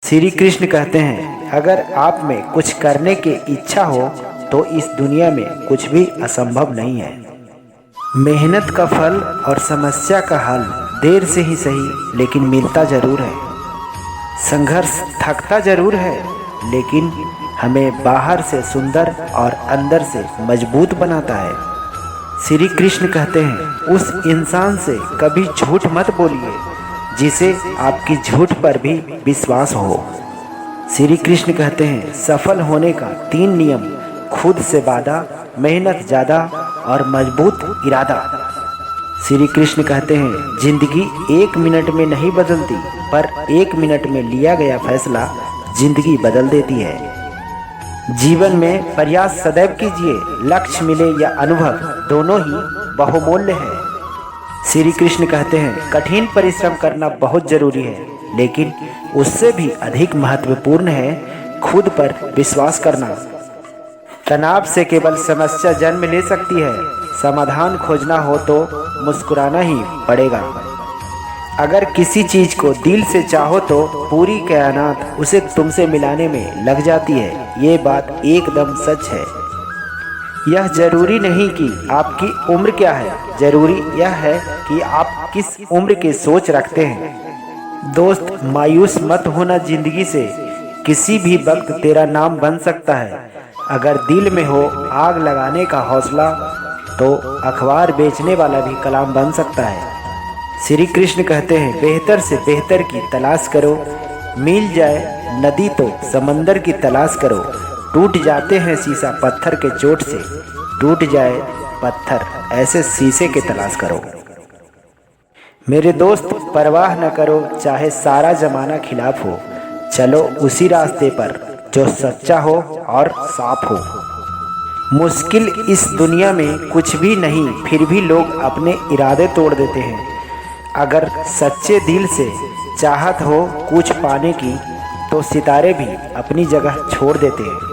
श्री कृष्ण कहते हैं, अगर आप में कुछ करने की इच्छा हो तो इस दुनिया में कुछ भी असंभव नहीं है। मेहनत का फल और समस्या का हल देर से ही सही लेकिन मिलता जरूर है। संघर्ष थकता जरूर है लेकिन हमें बाहर से सुंदर और अंदर से मजबूत बनाता है। श्री कृष्ण कहते हैं, उस इंसान से कभी झूठ मत बोलिए जिसे आपकी झूठ पर भी विश्वास हो। श्री कृष्ण कहते हैं, सफल होने का 3 नियम: खुद से वादा, मेहनत ज़्यादा और मजबूत इरादा। श्री कृष्ण कहते हैं, जिंदगी 1 मिनट में नहीं बदलती, पर 1 मिनट में लिया गया फैसला जिंदगी बदल देती है। जीवन में प्रयास सदैव कीजिए, लक्ष्य मिले या अनुभव दोनों ही बहुमूल्य है। श्री कृष्ण कहते हैं, कठिन परिश्रम करना बहुत जरूरी है लेकिन उससे भी अधिक महत्वपूर्ण है खुद पर विश्वास करना। तनाव से केवल समस्या जन्म ले सकती है, समाधान खोजना हो तो मुस्कुराना ही पड़ेगा। अगर किसी चीज को दिल से चाहो तो पूरी कायनात उसे तुमसे मिलाने में लग जाती है। ये बात एकदम सच है। यह जरूरी नहीं कि आपकी उम्र क्या है, जरूरी यह है कि आप किस उम्र की सोच रखते हैं। दोस्त, मायूस मत होना, जिंदगी से किसी भी वक्त तेरा नाम बन सकता है। अगर दिल में हो आग लगाने का हौसला तो अखबार बेचने वाला भी कलाम बन सकता है। श्री कृष्ण कहते हैं, बेहतर से बेहतर की तलाश करो, मिल जाए नदी तो समंदर की तलाश करो। टूट जाते हैं शीशा पत्थर के चोट से, टूट जाए पत्थर ऐसे शीशे की तलाश करो। मेरे दोस्त, परवाह न करो चाहे सारा जमाना खिलाफ हो, चलो उसी रास्ते पर जो सच्चा हो और साफ हो। मुश्किल इस दुनिया में कुछ भी नहीं, फिर भी लोग अपने इरादे तोड़ देते हैं। अगर सच्चे दिल से चाहत हो कुछ पाने की तो सितारे भी अपनी जगह छोड़ देते हैं।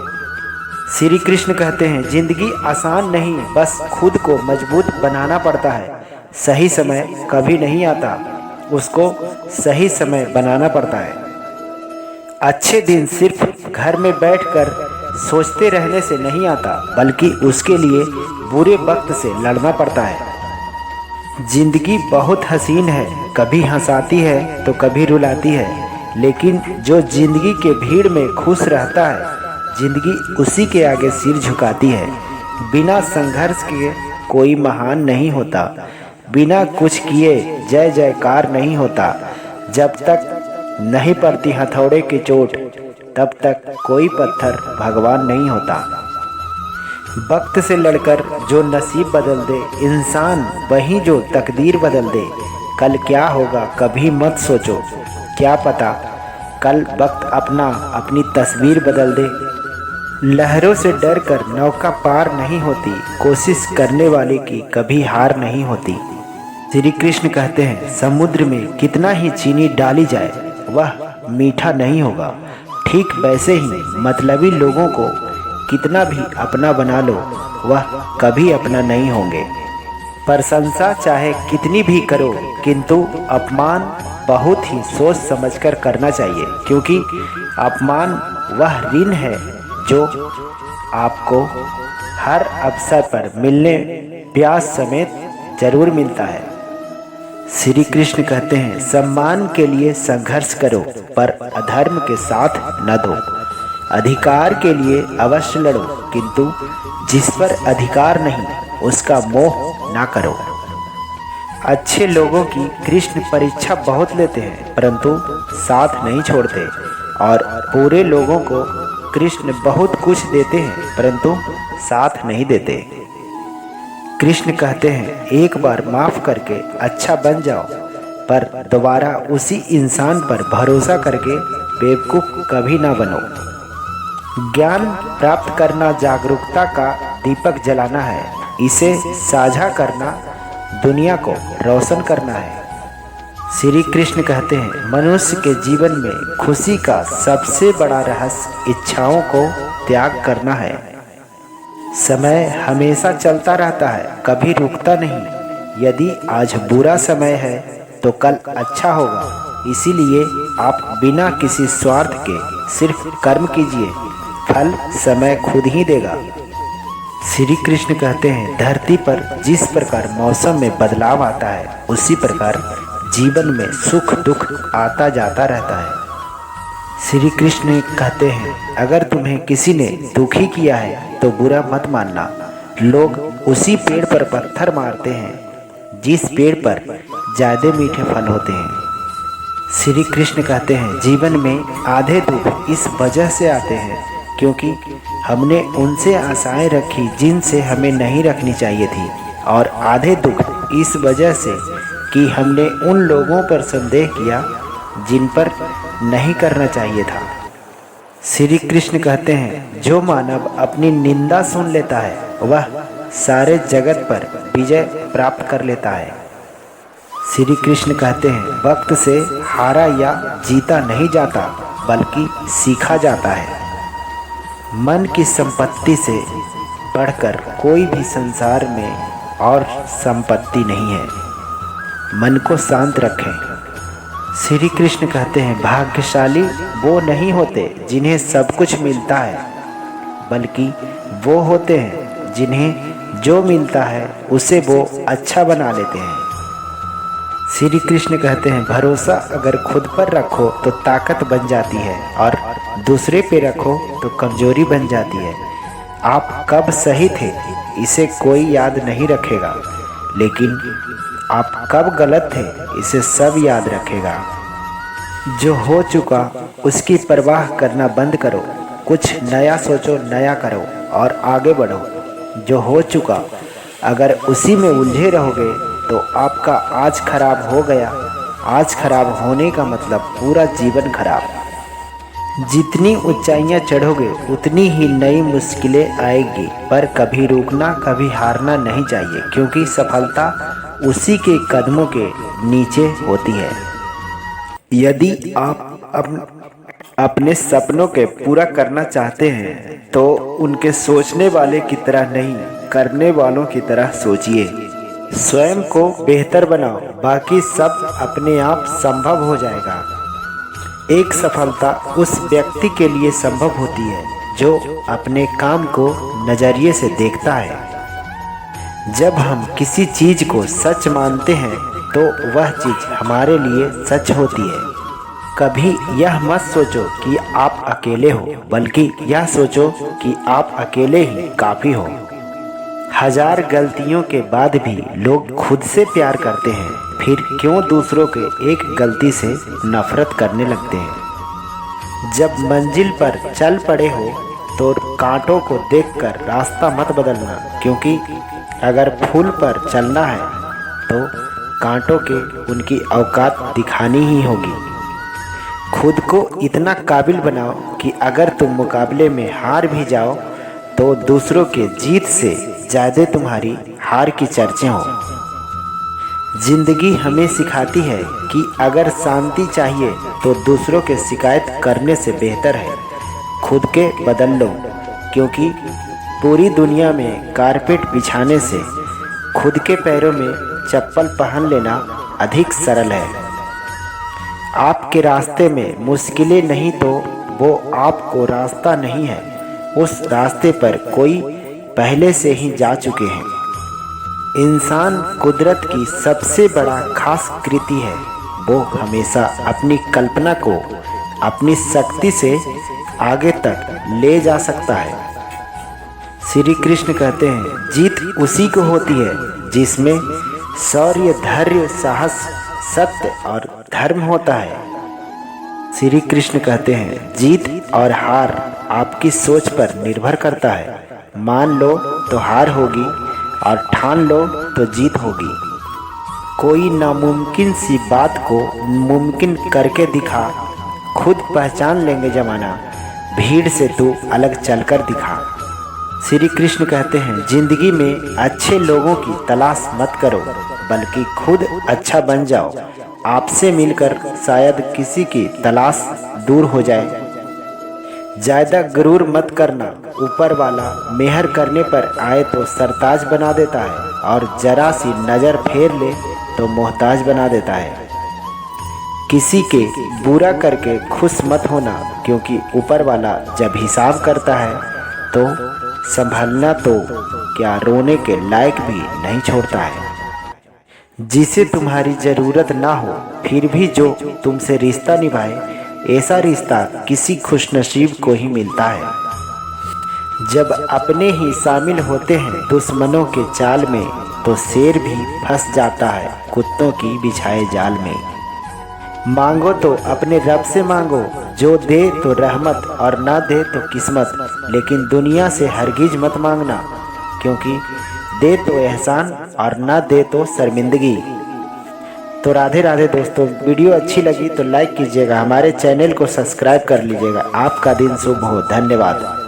श्री कृष्ण कहते हैं, जिंदगी आसान नहीं, बस खुद को मजबूत बनाना पड़ता है। सही समय कभी नहीं आता, उसको सही समय बनाना पड़ता है। अच्छे दिन सिर्फ घर में बैठकर सोचते रहने से नहीं आता, बल्कि उसके लिए बुरे वक्त से लड़ना पड़ता है। जिंदगी बहुत हसीन है, कभी हंसाती है तो कभी रुलाती है, लेकिन जो जिंदगी के भीड़ में खुश रहता है, जिंदगी उसी के आगे सिर झुकाती है। बिना संघर्ष के कोई महान नहीं होता, बिना कुछ किए जय जयकार नहीं होता। जब तक नहीं पड़ती हथौड़े की चोट तब तक कोई पत्थर भगवान नहीं होता। वक्त से लड़कर जो नसीब बदल दे इंसान, वही जो तकदीर बदल दे। कल क्या होगा कभी मत सोचो, क्या पता कल वक्त अपनी तस्वीर बदल दे। लहरों से डरकर नौका पार नहीं होती, कोशिश करने वाले की कभी हार नहीं होती। श्री कृष्ण कहते हैं, समुद्र में कितना ही चीनी डाली जाए वह मीठा नहीं होगा। ठीक वैसे ही मतलबी लोगों को कितना भी अपना बना लो, वह कभी अपना नहीं होंगे। प्रशंसा चाहे कितनी भी करो, किंतु अपमान बहुत ही सोच समझकर करना चाहिए, क्योंकि अपमान वह ऋण है जो आपको हर अवसर पर मिलने प्यास समेत जरूर मिलता है। श्री कृष्ण कहते हैं, सम्मान के लिए संघर्ष करो पर अधर्म के साथ न दो। अधिकार के लिए अवश्य लड़ो, किंतु जिस पर अधिकार नहीं उसका मोह ना करो। अच्छे लोगों की कृष्ण परीक्षा बहुत लेते हैं परंतु साथ नहीं छोड़ते, और बुरे लोगों को कृष्ण बहुत कुछ देते हैं परंतु साथ नहीं देते। कृष्ण कहते हैं, एक बार माफ करके अच्छा बन जाओ, पर दोबारा उसी इंसान पर भरोसा करके बेवकूफ़ कभी ना बनो। ज्ञान प्राप्त करना जागरूकता का दीपक जलाना है, इसे साझा करना दुनिया को रोशन करना है। श्री कृष्ण कहते हैं, मनुष्य के जीवन में खुशी का सबसे बड़ा रहस्य इच्छाओं को त्याग करना है। समय हमेशा चलता रहता है, कभी रुकता नहीं। यदि आज बुरा समय है तो कल अच्छा होगा, इसीलिए आप बिना किसी स्वार्थ के सिर्फ कर्म कीजिए, फल समय खुद ही देगा। श्री कृष्ण कहते हैं, धरती पर जिस प्रकार मौसम में बदलाव आता है, उसी प्रकार जीवन में सुख दुख आता जाता रहता है। श्री कृष्ण कहते हैं, अगर तुम्हें किसी ने दुखी किया है तो बुरा मत मानना। लोग उसी पेड़ पर पत्थर मारते हैं जिस पेड़ पर ज़्यादा मीठे फल होते हैं। श्री कृष्ण कहते हैं, जीवन में आधे दुख इस वजह से आते हैं क्योंकि हमने उनसे आशाएं रखी जिनसे हमें नहीं रखनी चाहिए थी, और आधे दुख इस वजह से कि हमने उन लोगों पर संदेह किया जिन पर नहीं करना चाहिए था। श्री कृष्ण कहते हैं, जो मानव अपनी निंदा सुन लेता है वह सारे जगत पर विजय प्राप्त कर लेता है। श्री कृष्ण कहते हैं, वक्त से हारा या जीता नहीं जाता बल्कि सीखा जाता है। मन की संपत्ति से बढ़कर कोई भी संसार में और संपत्ति नहीं है। मन को शांत रखें। श्री कृष्ण कहते हैं, भाग्यशाली वो नहीं होते जिन्हें सब कुछ मिलता है, बल्कि वो होते हैं जिन्हें जो मिलता है उसे वो अच्छा बना लेते हैं। श्री कृष्ण कहते हैं, भरोसा अगर खुद पर रखो तो ताकत बन जाती है और दूसरे पे रखो तो कमजोरी बन जाती है। आप कब सही थे इसे कोई याद नहीं रखेगा, लेकिन आप कब गलत थे इसे सब याद रखेगा। जो हो चुका उसकी परवाह करना बंद करो, कुछ नया सोचो, नया करो और आगे बढ़ो। जो हो चुका अगर उसी में उलझे रहोगे तो आपका आज खराब हो गया। आज खराब होने का मतलब पूरा जीवन खराब। जितनी ऊंचाइयां चढ़ोगे उतनी ही नई मुश्किलें आएगी, पर कभी रुकना कभी हारना नहीं चाहिए, क्योंकि सफलता उसी के कदमों के नीचे होती है। यदि आप अपने सपनों के पूरा करना चाहते हैं तो उनके सोचने वाले की तरह नहीं, करने वालों की तरह सोचिए। स्वयं को बेहतर बनाओ, बाकी सब अपने आप संभव हो जाएगा। एक सफलता उस व्यक्ति के लिए संभव होती है जो अपने काम को नज़रिए से देखता है। जब हम किसी चीज़ को सच मानते हैं तो वह चीज़ हमारे लिए सच होती है। कभी यह मत सोचो कि आप अकेले हो, बल्कि यह सोचो कि आप अकेले ही काफ़ी हो। हजार गलतियों के बाद भी लोग खुद से प्यार करते हैं, फिर क्यों दूसरों के एक गलती से नफरत करने लगते हैं। जब मंजिल पर चल पड़े हो तो कांटों को देखकर रास्ता मत बदलना, क्योंकि अगर फूल पर चलना है तो कांटों के उनकी औकात दिखानी ही होगी। खुद को इतना काबिल बनाओ कि अगर तुम मुकाबले में हार भी जाओ तो दूसरों के जीत से ज़्यादा तुम्हारी हार की चर्चा हो। जिंदगी हमें सिखाती है कि अगर शांति चाहिए तो दूसरों के शिकायत करने से बेहतर है खुद के बदल लो, क्योंकि पूरी दुनिया में कारपेट बिछाने से खुद के पैरों में चप्पल पहन लेना अधिक सरल है। आपके रास्ते में मुश्किलें नहीं तो वो आपको रास्ता नहीं है, उस रास्ते पर कोई पहले से ही जा चुके हैं। इंसान कुदरत की सबसे बड़ा खास कृति है, वो हमेशा अपनी कल्पना को अपनी शक्ति से आगे तक ले जा सकता है। श्री कृष्ण कहते हैं, जीत उसी को होती है जिसमें शौर्य, धैर्य, साहस, सत्य और धर्म होता है। श्री कृष्ण कहते हैं, जीत और हार आपकी सोच पर निर्भर करता है। मान लो तो हार होगी और ठान लो तो जीत होगी। कोई नामुमकिन सी बात को मुमकिन करके दिखा, खुद पहचान लेंगे जमाना, भीड़ से तू अलग चलकर दिखा। श्री कृष्ण कहते हैं, जिंदगी में अच्छे लोगों की तलाश मत करो, बल्कि खुद अच्छा बन जाओ। आपसे मिलकर शायद किसी की तलाश दूर हो जाए। ज़्यादा गुरूर मत करना, ऊपर वाला मेहर करने पर आए तो सरताज बना देता है और जरा सी नज़र फेर ले तो मोहताज बना देता है। किसी के बुरा करके खुश मत होना, क्योंकि ऊपर वाला जब हिसाब करता है तो संभलना तो क्या रोने के लायक भी नहीं छोड़ता है। जिसे तुम्हारी ज़रूरत ना हो फिर भी जो तुमसे रिश्ता निभाए, ऐसा रिश्ता किसी खुशनसीब को ही मिलता है। जब अपने ही शामिल होते हैं दुश्मनों के चाल में, तो शेर भी फंस जाता है कुत्तों की बिछाए जाल में। मांगो तो अपने रब से मांगो, जो दे तो रहमत और ना दे तो किस्मत, लेकिन दुनिया से हरगिज मत मांगना, क्योंकि दे तो एहसान और ना दे तो शर्मिंदगी। तो राधे राधे दोस्तों, वीडियो अच्छी लगी तो लाइक कीजिएगा, हमारे चैनल को सब्सक्राइब कर लीजिएगा। आपका दिन शुभ हो। धन्यवाद।